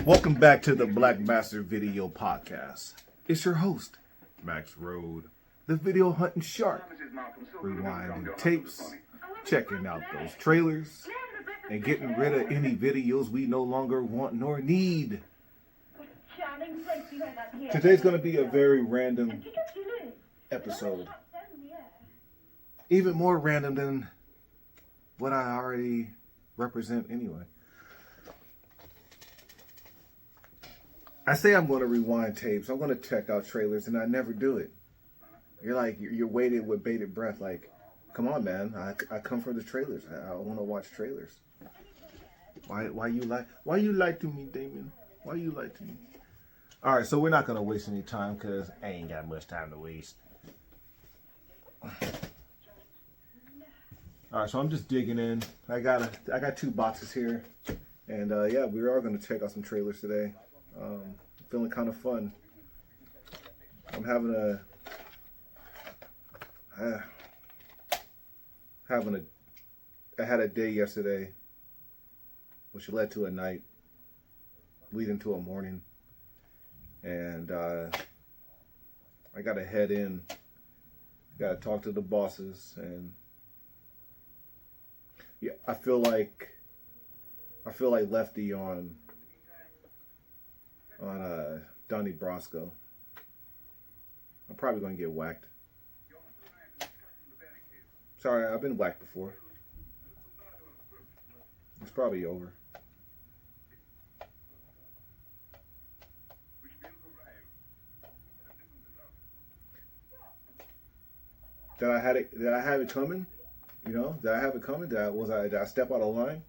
Welcome back to the Black Basterd Video Podcast. It's your host, Max Road, the video hunting shark, rewinding tapes, checking out those trailers, and getting rid of any videos we no longer want nor need. Today's going to be a very random episode. Even more random than what I already represent anyway. I say I'm going to rewind tapes. I'm going to check out trailers, and I never do it. You're like, you're waiting with bated breath. Like, come on, man. I come from the trailers. I want to watch trailers. Why you lie to me, Damien? Why you lie to me? All right, so we're not going to waste any time because I ain't got much time to waste. All right, so I'm just digging in. I got 2 boxes here, and yeah, we are going to check out some trailers today. Feeling kind of fun. I'm having I had a day yesterday, which led to a night, leading to a morning, and I got to head in. Got to talk to the bosses, and yeah, I feel like Lefty on Donnie Brasco. I'm probably going to get whacked. Sorry, I've been whacked before. It's probably over. Did I have it coming? You know, did I have it coming? Did I step out of line?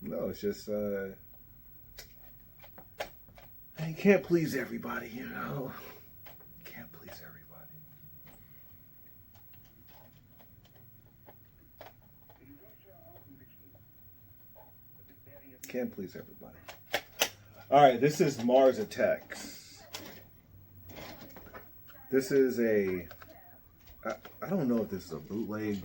No, it's just you can't please everybody, you know. You can't please everybody. Can't please everybody. All right, this is Mars Attacks. This is I don't know if this is a bootleg.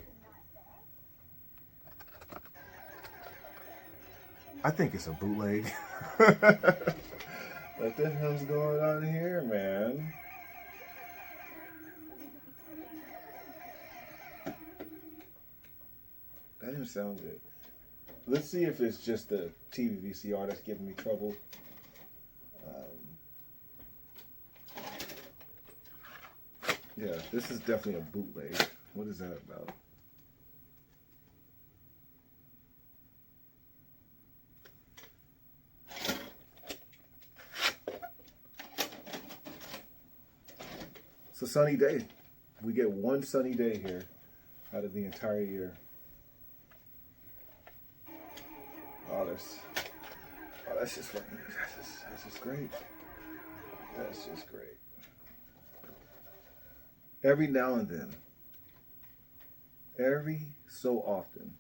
I think it's a bootleg. What the hell's going on here, man? That didn't sound good. Let's see if it's just the TV VCR that's giving me trouble. Yeah, this is definitely a bootleg. What is that about? It's a sunny day. We get one sunny day here out of the entire year. That's just fucking, that's just great. That's just great. Every now and then, every so often,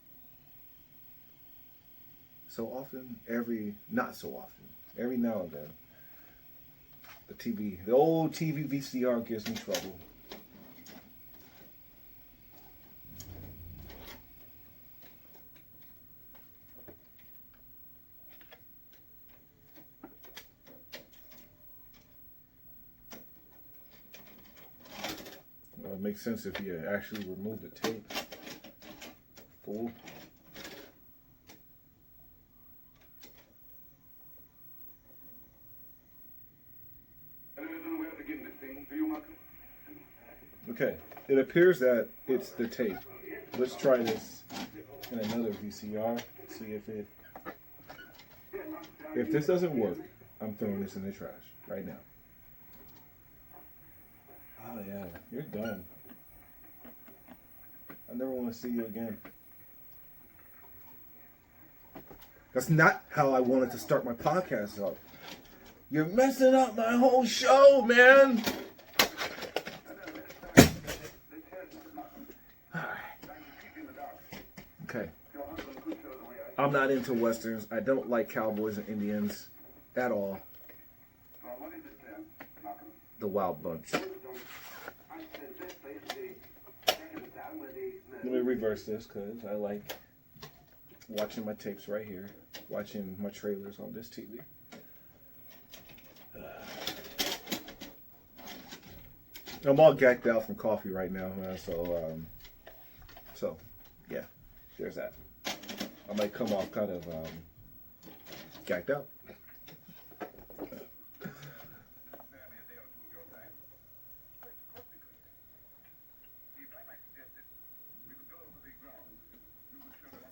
not so often, every now and then, the old TV VCR gives me trouble. Well, it makes sense if you actually remove the tape. Fool. Okay, it appears that it's the tape. Let's try this in another VCR. See if this doesn't work, I'm throwing this in the trash right now. Oh yeah, you're done. I never want to see you again. That's not how I wanted to start my podcast off. You're messing up my whole show, man. Okay. I'm not into Westerns. I don't like cowboys and Indians at all. The Wild Bunch. Let me reverse this because I like watching my tapes right here, watching my trailers on this TV. I'm all gacked out from coffee right now, man, so yeah, there's that. I might come off kind of gacked out.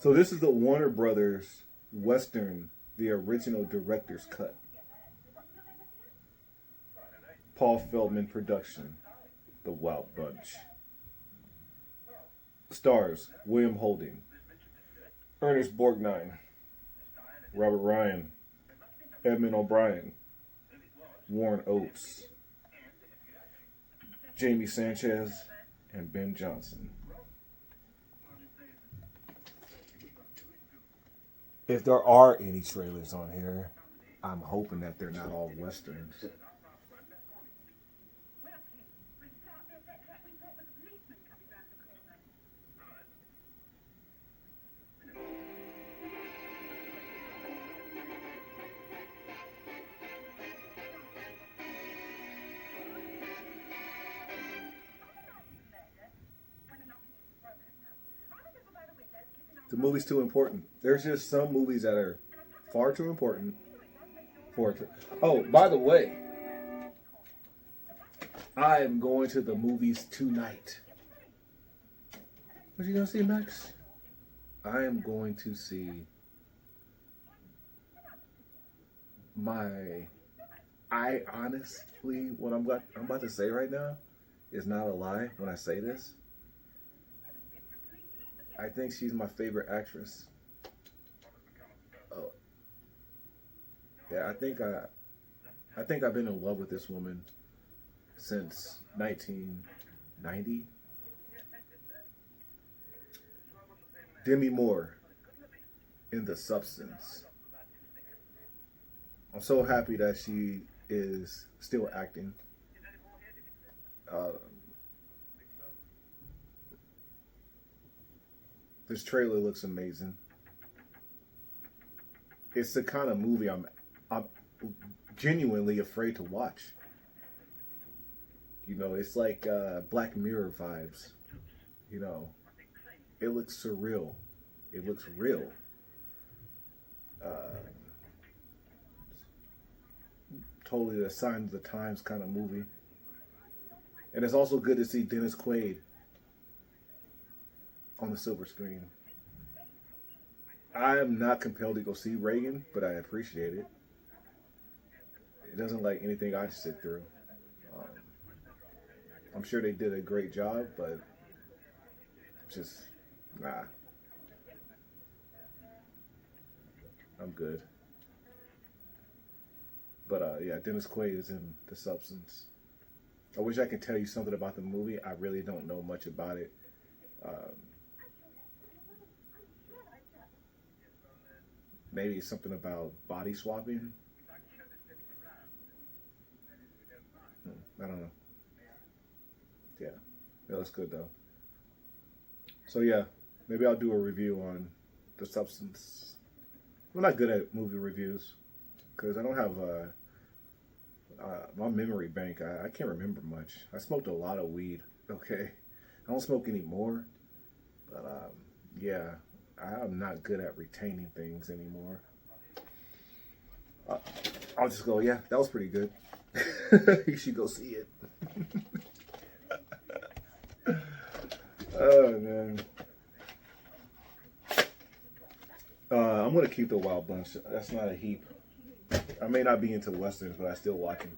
So this is the Warner Brothers Western, the original director's cut. Paul Feldman production, The Wild Bunch. Stars, William Holding, Ernest Borgnine, Robert Ryan, Edmund O'Brien, Warren Oates, Jamie Sanchez, and Ben Johnson. If there are any trailers on here, I'm hoping that they're not all Westerns. The movie's too important. There's just some movies that are far too important for it to... Oh, by the way, I am going to the movies tonight. What you gonna see, Max? I am going to see I honestly, what I'm about to say right now is not a lie when I say this. I think she's my favorite actress. Oh, yeah, I think I've been in love with this woman since 1990. Demi Moore in The Substance. I'm so happy that she is still acting. This trailer looks amazing. It's the kind of movie I'm genuinely afraid to watch. You know, it's like Black Mirror vibes. You know, it looks surreal. It looks real. Totally a sign of the times kind of movie. And it's also good to see Dennis Quaid on the silver screen. I am not compelled to go see Reagan, but I appreciate it. It doesn't like anything I sit through. I'm sure they did a great job, but just, nah. I'm good. But yeah, Dennis Quaid is in The Substance. I wish I could tell you something about the movie. I really don't know much about it. Maybe something about body swapping. I don't know. Yeah, it looks good though. So yeah, maybe I'll do a review on The Substance. I'm not good at movie reviews because I don't have my memory bank. I can't remember much. I smoked a lot of weed. Okay, I don't smoke anymore. But yeah, I'm not good at retaining things anymore. I'll just go, yeah, that was pretty good. You should go see it. Oh, man. I'm going to keep The Wild Bunch. That's not a heap. I may not be into Westerns, but I still watch them.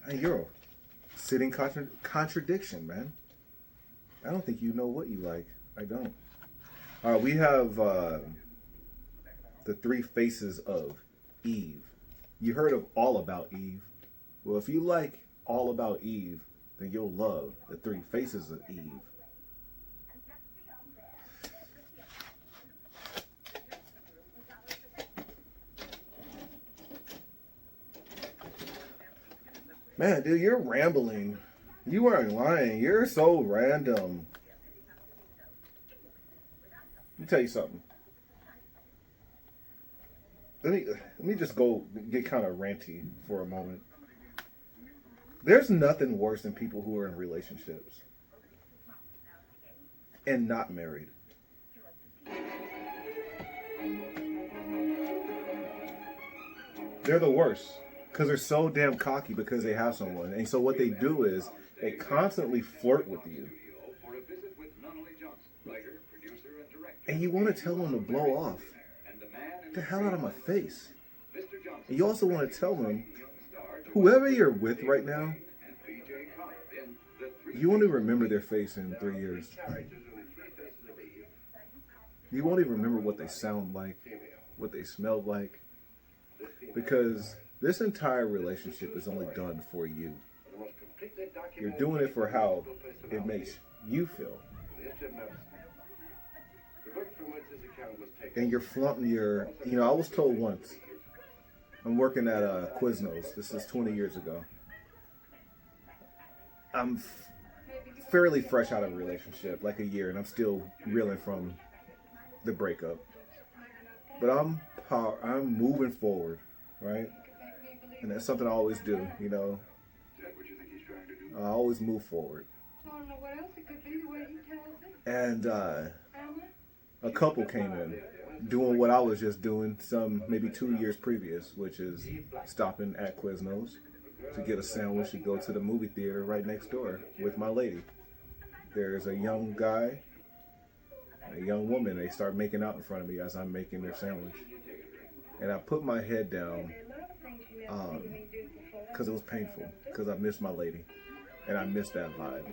Hey, you're a sitting contradiction, man. I don't think you know what you like. I don't. All right, we have the three faces of Eve. You heard of All About Eve? Well, if you like All About Eve, then you'll love the three faces of Eve. Man, dude, you're rambling. You aren't lying. You're so random. Let me tell you something. Let me just go get kind of ranty for a moment. There's nothing worse than people who are in relationships and not married. They're the worst because they're so damn cocky because they have someone. And so what they do is they constantly flirt with you. And you want to tell them to blow off. Get the hell out of my face. And you also want to tell them, whoever you're with right now, you won't even remember their face in 3 years. You won't even remember what they sound like, what they smelled like. Because this entire relationship is only done for you. You're doing it for how it makes you feel. And you're flaunting your, I was told once, I'm working at Quiznos. This is 20 years ago. I'm fairly fresh out of a relationship, like a year, and I'm still reeling from the breakup. But I'm moving forward, right? And that's something I always do, I always move forward. And a couple came in doing what I was just doing maybe 2 years previous, which is stopping at Quiznos to get a sandwich and go to the movie theater right next door with my lady. There's a young guy, a young woman. They start making out in front of me as I'm making their sandwich. And I put my head down because it was painful, because I missed my lady and I missed that vibe.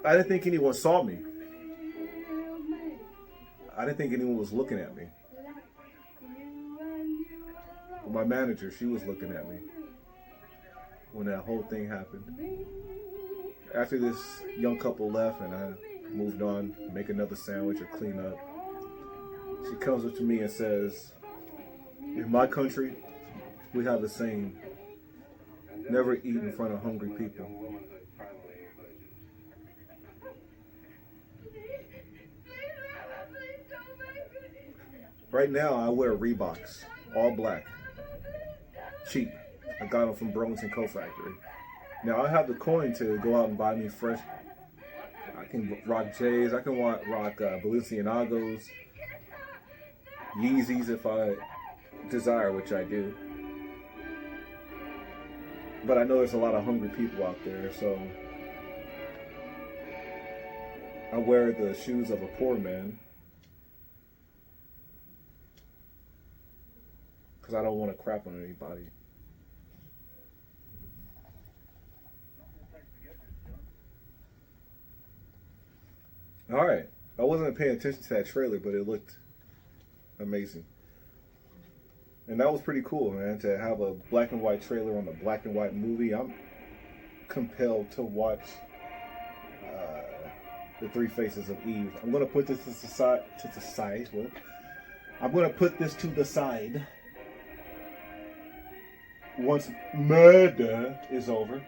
I didn't think anyone saw me. I didn't think anyone was looking at me. But my manager, she was looking at me when that whole thing happened. After this young couple left and I moved on, make another sandwich or clean up, she comes up to me and says, in my country, we have a saying, never eat in front of hungry people. Right now, I wear Reeboks, all black, cheap. I got them from Burlington Coat Factory. Now, I have the coin to go out and buy me fresh. I can rock J's, I can rock Balenciagos, Yeezys if I desire, which I do. But I know there's a lot of hungry people out there, so I wear the shoes of a poor man. Because I don't want to crap on anybody. Alright, I wasn't paying attention to that trailer, but it looked amazing. And that was pretty cool, man, to have a black and white trailer on a black and white movie. I'm compelled to watch The Three Faces of Eve. I'm going to put this to the side. I'm going to put this to the side. Once murder is over,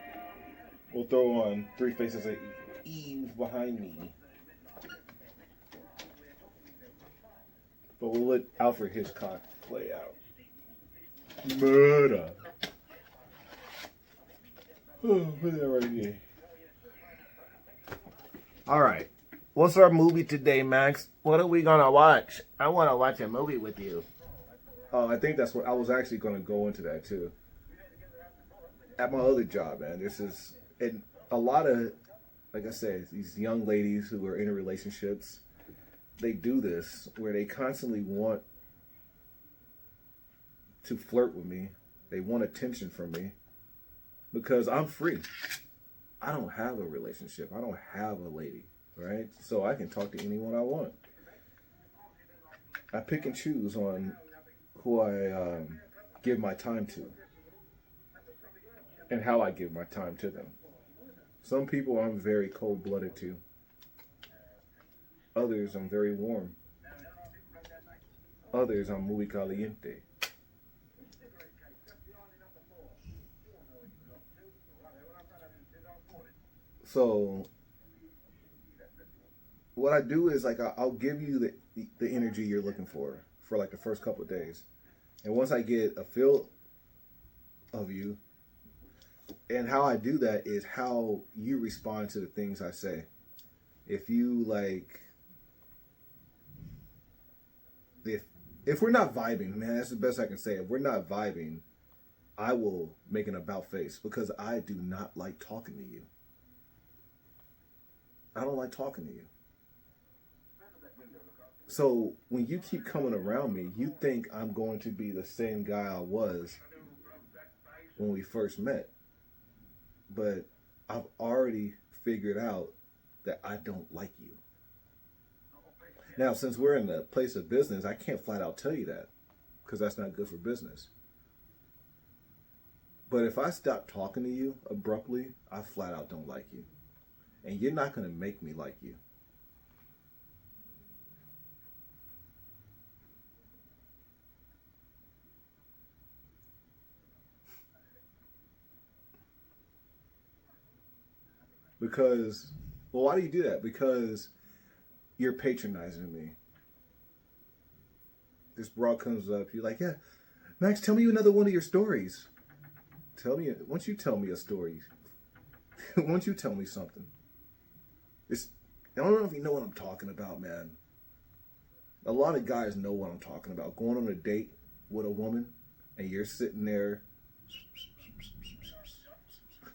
we'll throw on Three Faces of Eve behind me. But we'll let Alfred Hitchcock play out. Murder. Oh, put that right here. Alright. What's our movie today, Max? What are we gonna watch? I wanna watch a movie with you. Oh, I think that's what I was actually gonna go into that too. At my other job, man, and a lot of, like I said, these young ladies who are in relationships, they do this where they constantly want to flirt with me. They want attention from me because I'm free. I don't have a relationship. I don't have a lady, right? So I can talk to anyone I want. I pick and choose on who I give my time to and how I give my time to them. Some people I'm very cold-blooded to. Others I'm very warm. Others I'm muy caliente. So what I do is like I'll give you the energy you're looking for like the first couple of days, and once I get a feel of you, and how I do that is how you respond to the things I say. If you like, if we're not vibing, man, that's the best I can say. If we're not vibing, I will make an about face because I do not like talking to you. I don't like talking to you. So when you keep coming around me, you think I'm going to be the same guy I was when we first met. But I've already figured out that I don't like you. Now, since we're in the place of business, I can't flat out tell you that because that's not good for business. But if I stop talking to you abruptly, I flat out don't like you. And you're not going to make me like you. Because, well, why do you do that? Because you're patronizing me. This broad comes up, you're like, yeah, Max, tell me another one of your stories. Tell me, once you tell me a story, once you tell me something. I don't know if you know what I'm talking about, man. A lot of guys know what I'm talking about. Going on a date with a woman and you're sitting there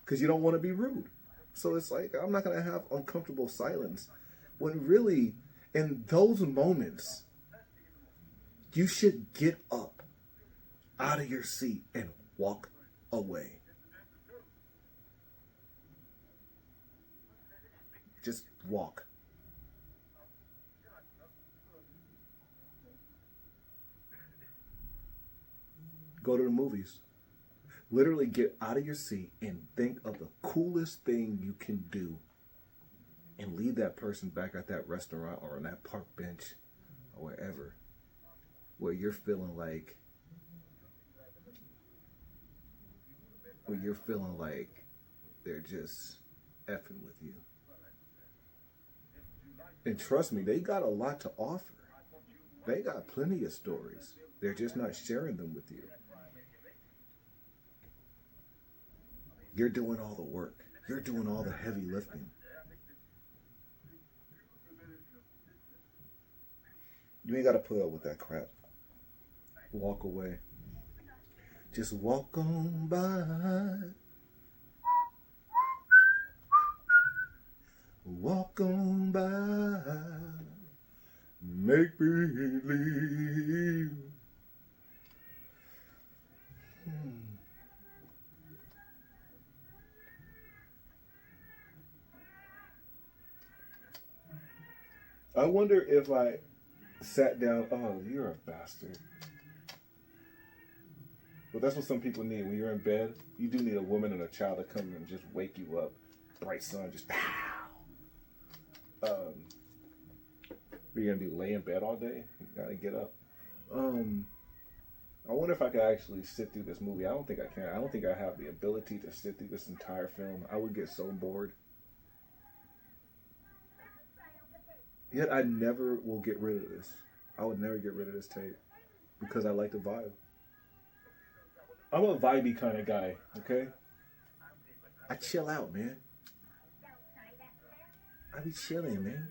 because you don't want to be rude. So it's like, I'm not going to have uncomfortable silence. When really, in those moments, you should get up out of your seat and walk away. Just walk. Go to the movies. Literally get out of your seat and think of the coolest thing you can do and leave that person back at that restaurant or on that park bench or wherever where you're feeling like they're just effing with you. And trust me, they got a lot to offer. They got plenty of stories. They're just not sharing them with you. You're doing all the work. You're doing all the heavy lifting. You ain't got to put up with that crap. Walk away. Just walk on by. Walk on by. Make believe. I wonder if I sat down. Oh, you're a bastard. But that's what some people need. When you're in bed, you do need a woman and a child to come and just wake you up. Bright sun, just pow. What are you gonna do? Lay in bed all day? You gotta get up. I wonder if I could actually sit through this movie. I don't think I can. I don't think I have the ability to sit through this entire film. I would get so bored. Yet I never will get rid of this. I would never get rid of this tape because I like the vibe. I'm a vibey kind of guy, okay? I chill out, man. I be chilling, man.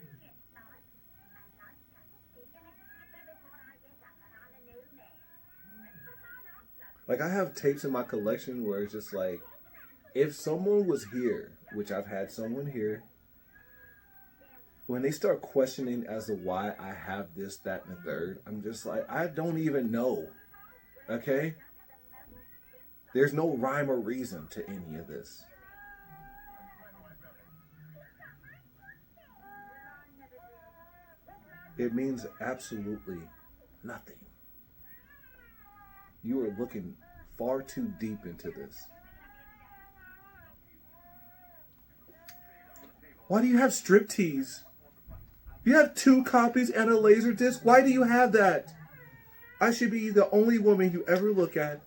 Like, I have tapes in my collection where it's just like, if someone was here, which I've had someone here, when they start questioning as to why I have this, that, and the third, I'm just like, I don't even know, okay? There's no rhyme or reason to any of this. It means absolutely nothing. You are looking far too deep into this. Why do you have striptease? You have 2 copies and a laser disc. Why do you have that? I should be the only woman you ever look at.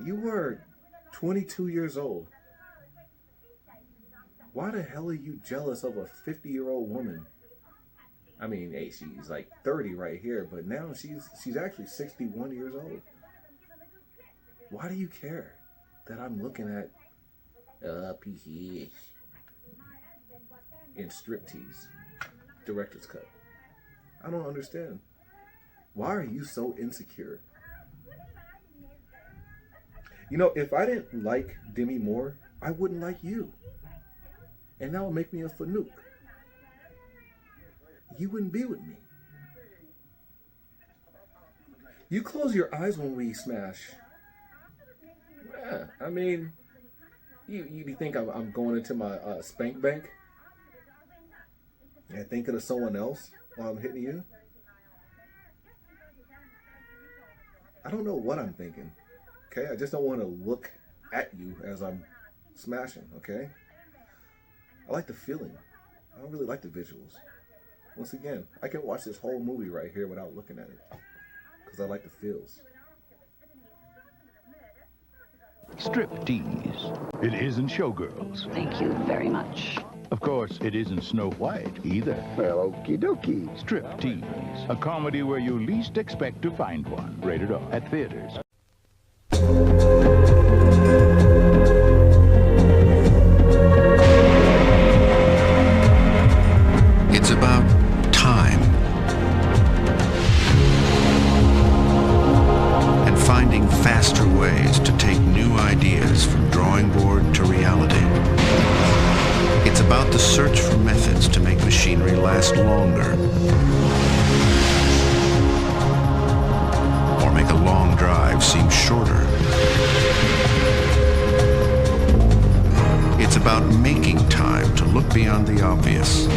You You are 22 years old. Why the hell are you jealous of a 50-year-old woman? I mean, hey, she's like 30 right here, but now she's actually 61 years old. Why do you care that I'm looking at PCH in striptease, director's cut? I don't understand. Why are you so insecure? You know, if I didn't like Demi Moore, I wouldn't like you. And that would make me a fanook. You wouldn't be with me. You close your eyes when we smash. Yeah, I mean, you think I'm going into my spank bank and thinking of someone else while I'm hitting you? I don't know what I'm thinking. Okay, I just don't want to look at you as I'm smashing. Okay, I like the feeling. I don't really like the visuals. Once again, I can watch this whole movie right here without looking at it because I like the feels. Striptease. It isn't showgirls. Thank you very much. Of course, it isn't Snow White either. Well, okie dokie. Striptease. A comedy where you least expect to find one. Rated R at theaters. It's about time and finding faster ways to take new ideas from drawing board to reality. It's about the search for methods to make machinery last longer or make a long drive seem shorter. It's about making time to look beyond the obvious.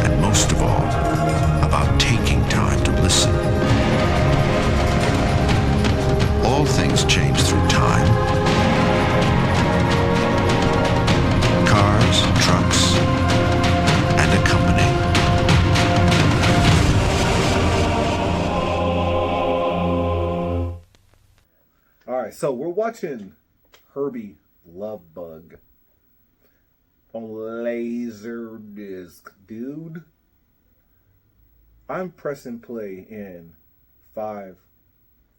And most of all, about taking time to listen. All things change through time. Cars, trucks, and a company. All right, so we're watching Herbie Love Bug on Laserdisc, dude. I'm pressing play in 5,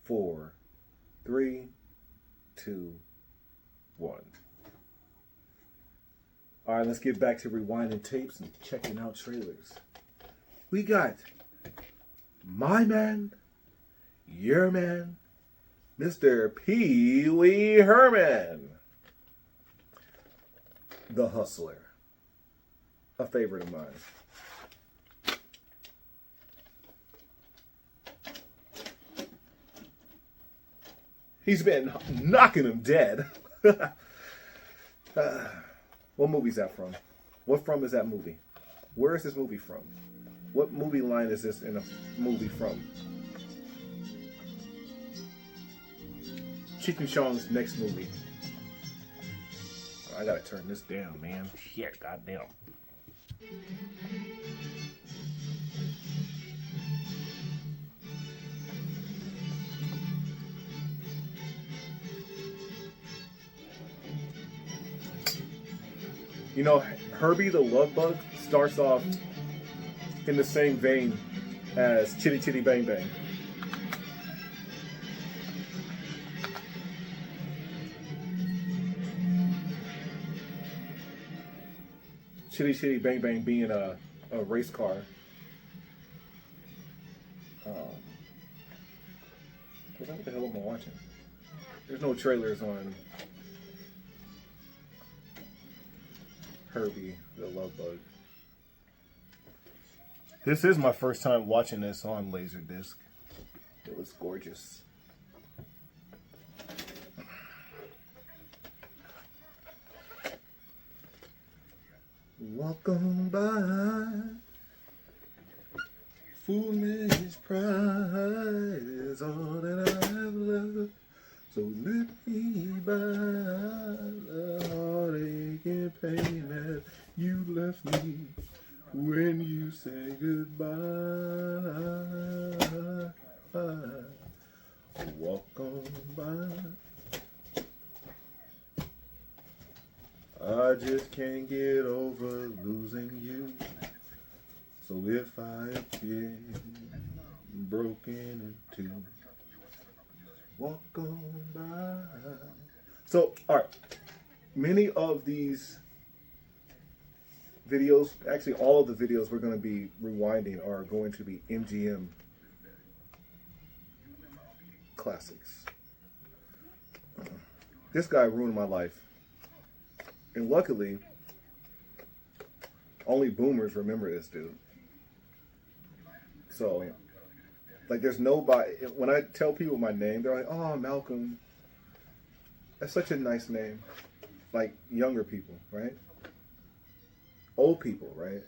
4, 3, 2, 1. All right, let's get back to rewinding tapes and checking out trailers. We got my man, your man, Mr. Pee Wee Herman. The Hustler, a favorite of mine. He's been knocking him dead. What movie is that from? What from is that movie? Where is this movie from? What movie line is this in a movie from? Cheech and Chong's next movie. I gotta turn this down, man. Shit, goddamn. You know, Herbie the Love Bug starts off in the same vein as Chitty Chitty Bang Bang. Chitty Chitty Bang Bang being a race car. What the hell am I watching? There's no trailers on Herbie the Love Bug. This is my first time watching this on Laserdisc. It was gorgeous. Walk on by, foolish pride is all that I have left. So let me by the heartache and pain that you left me when you say goodbye. Walk on by. I just can't get over losing you. So if I appear broken in two, walk on by. So, alright. Many of these videos, actually all of the videos we're going to be rewinding are going to be MGM classics. This guy ruined my life. And luckily, only boomers remember this dude. So, like, there's nobody, when I tell people my name, they're like, oh, Malcolm. That's such a nice name. Like, younger people, right? Old people, right?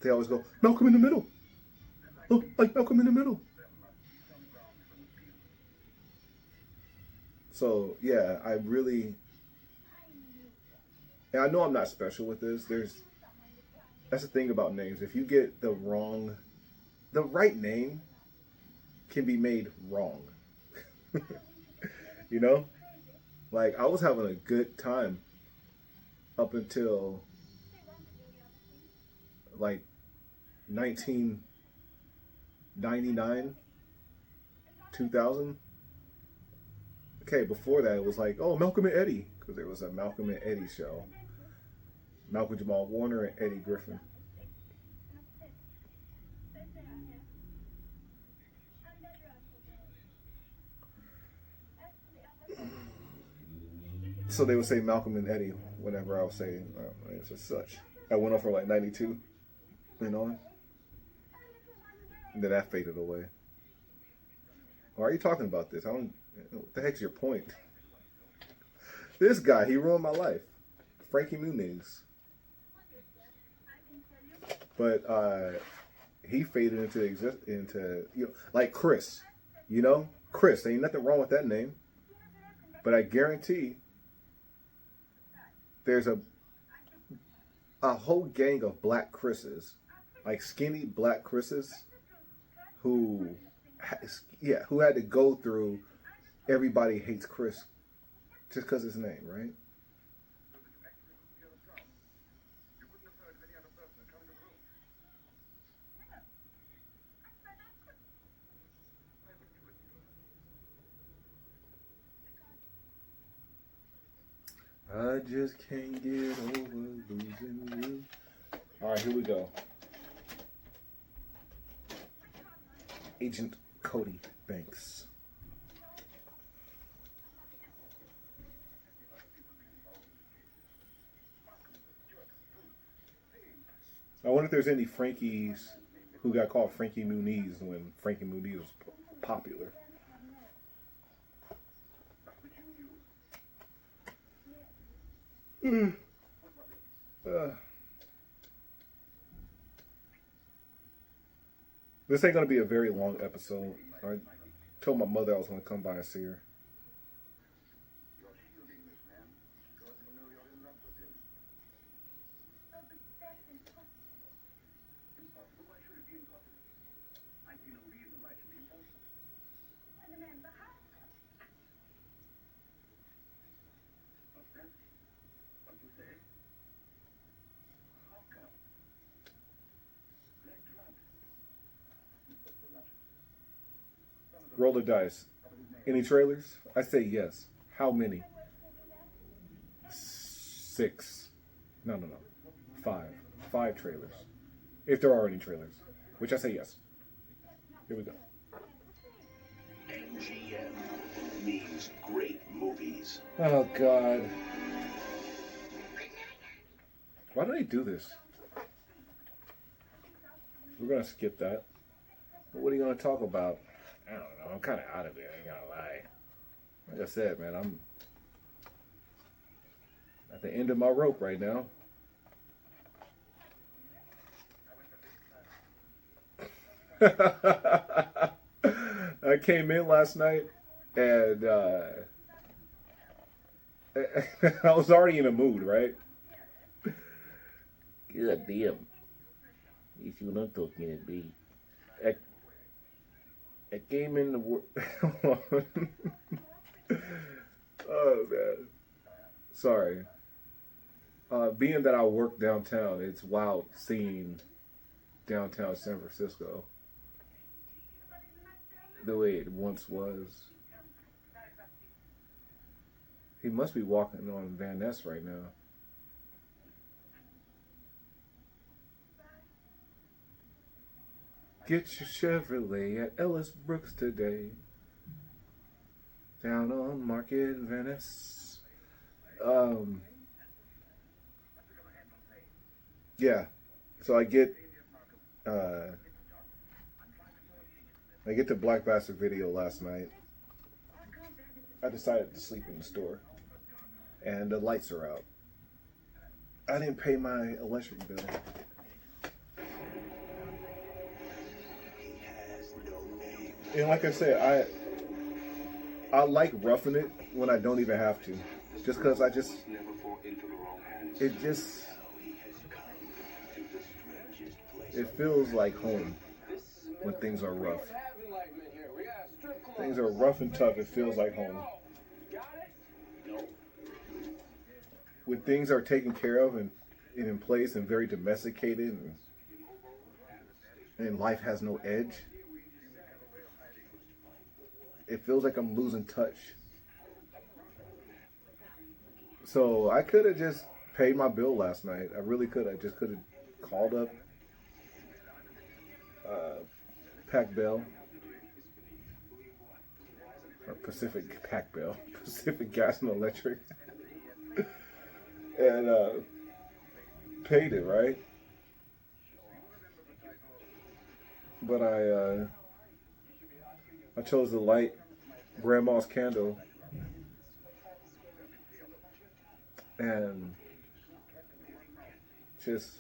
They always go, Malcolm in the Middle. Oh, like Malcolm in the Middle. So, yeah, I really, and I know I'm not special with this. That's the thing about names. If you get the right name can be made wrong. You know? Like, I was having a good time up until, like, 1999, 2000. Okay, before that, it was like, oh, Malcolm and Eddie, because there was a Malcolm and Eddie show. Malcolm Jamal Warner and Eddie Griffin. So they would say Malcolm and Eddie whenever I was saying it's just such. I went on for like 92, you know, and then that faded away. Why are you talking about this? What the heck's your point? This guy, he ruined my life. Frankie Muniz. But he faded into you know, like Chris. You know? Chris. Ain't nothing wrong with that name. But I guarantee there's a whole gang of black Chris's, like skinny black Chris's, who had to go through Everybody Hates Chris just because his name, right? I just can't get over losing you. All right, here we go. Agent Cody Banks. I wonder if there's any Frankies who got called Frankie Muniz when Frankie Muniz was popular. This ain't gonna be a very long episode. I told my mother I was gonna come by and see her. Roll the dice. Any trailers? I say yes. How many? 6. No. 5. 5 trailers. If there are any trailers. Which I say yes. Here we go. MGM means great movies. Oh, God. Why do they do this? We're going to skip that. But what are you going to talk about? I don't know. I'm kind of out of it. I ain't gonna lie. Like I said, man, I'm at the end of my rope right now. I came in last night and I was already in a mood, right? God damn. You see what I'm talking about? A game in the world. Oh man, sorry. Being that I work downtown, it's wild seeing downtown San Francisco the way it once was. He must be walking on Van Ness right now. Get your Chevrolet at Ellis Brooks today. Down on Market Van Ness. Yeah. So I get the Black Basterd video last night. I decided to sleep in the store. And the lights are out. I didn't pay my electric bill. And like I said, I like roughing it when I don't even have to. Just because it feels like home when things are rough. Things are rough and tough, it feels like home. When things are taken care of and in place and very domesticated and life has no edge, it feels like I'm losing touch. So I could have just paid my bill last night. I really could. I just could have called up Pac Bell or Pacific Gas and Electric and paid it, right? But I chose to light Grandma's candle and just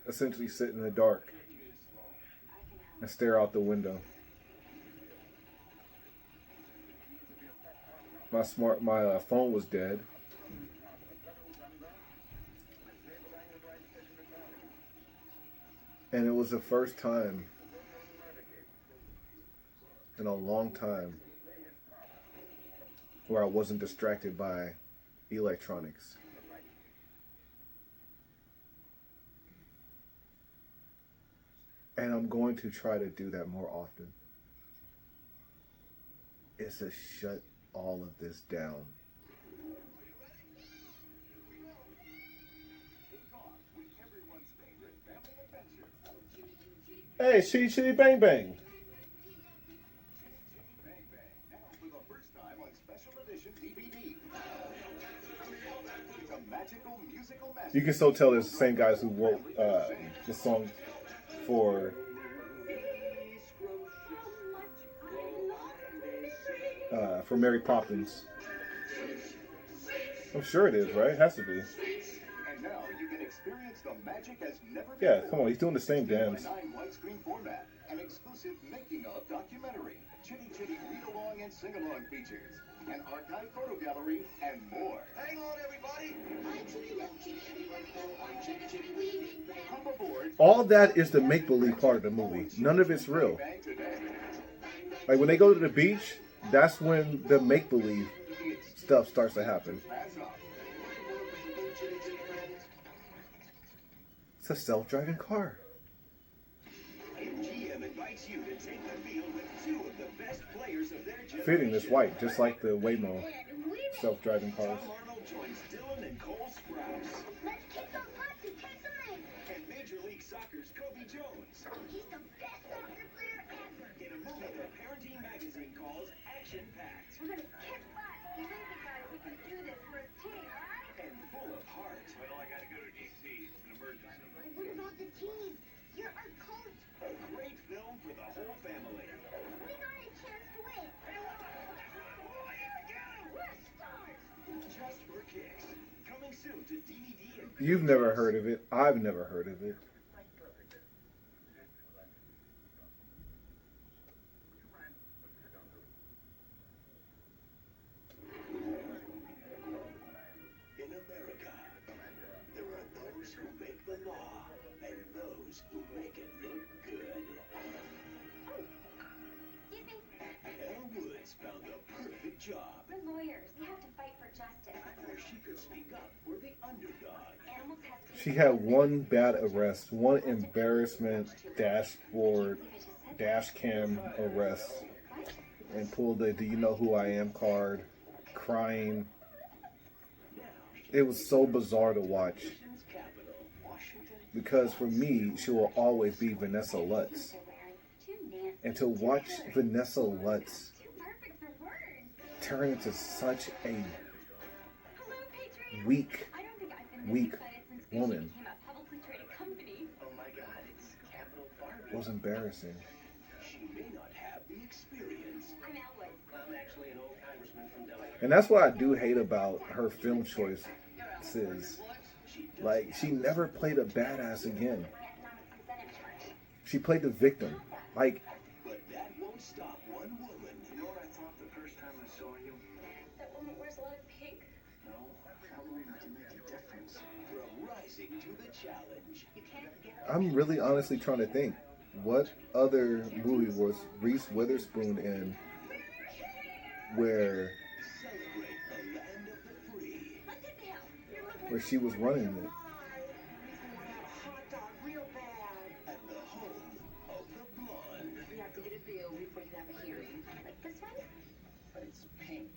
essentially sit in the dark and stare out the window. My phone was dead. And it was the first time in a long time where I wasn't distracted by electronics. And I'm going to try to do that more often. It's to shut all of this down. Hey, Chitty Chitty Bang Bang. You can still tell it's the same guys who wrote the song for Mary Poppins. I'm sure it is, right? It has to be. And now you can experience the magic as never before. Yeah, come on, he's doing the same dance. 9 widescreen format, an exclusive making of documentary, Chitty Chitty read along and sing along features, an archive photo gallery, and more. Hang on, everybody! Hop aboard. All that is the make-believe part of the movie. None of it's real. Like when they go to the beach, that's when the make-believe stuff starts to happen. It's a self-driving car. GM invites you to take the field with 2 of the best players of their generation. Fitting is white, just like the Waymo self-driving cars. Tom Arnold joins Dylan and Cole Sprouse. Let's kick some butts and take some names. And Major League Soccer's Kobe Jones. He's the best soccer player ever. In a movie that Parenting Magazine calls action-packed We're gonna kick butt. Believe me, guys, we can do this. We're a team, all right? and full of heart. Well, I gotta go to DC. It's an emergency. What about the team? You're our coach. A great film for the whole family. We got a chance to win. We're stars. Just for kicks. Coming soon to DVD and You've never heard of it. I've never heard of it. In America, there are those who make the law and those who make it look good. Excuse me. speak up for the underdog. She had one bad arrest, one embarrassment dashboard, dash cam arrest, and pulled the "Do you know who I am" card, crying. It was so bizarre to watch. Because for me, she will always be Vanessa Lutz. And to watch Vanessa Lutz turn into such a weak woman was embarrassing. She may not have the experience. I'm actually an old congressman from Delaware. And that's what I do hate about her film choices. Like, she never played a badass again. She played the victim. Like, But that won't stop one woman. You know what I thought the first time I saw you? That woman wears a lot of pink. No, that woman can make a difference. From rising to the challenge. You can't get I'm really honestly trying to think. What other movie was Reese Witherspoon in where celebrate the land of the free. she was running it? Hot dog real bad. And the home of the blonde. You have to get a bill before you have a hearing. Like this one? But it's pink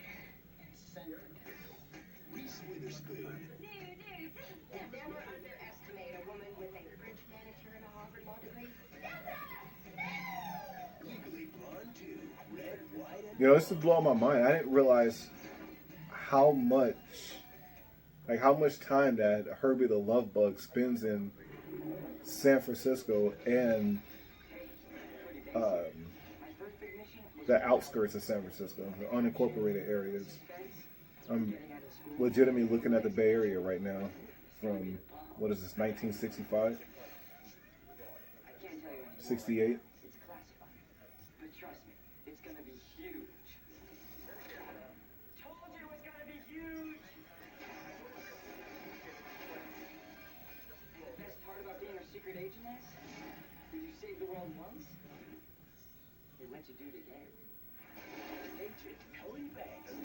and centered. Reese Witherspoon. Never underestimate a woman with a French manicure and a Harvard law degree. Legally Blonde 2. Red, white, and You know, this is blowing my mind. I didn't realize how much time that Herbie the Love Bug spends in San Francisco and the outskirts of San Francisco, the unincorporated areas. I'm legitimately looking at the Bay Area right now from, what is this, 1965? 68? It's classified. But trust me, it's gonna be huge. Told you it was gonna be huge! The best part about being a secret agent is, did you save the world once? They let you do it again. Agent Kelly Banks.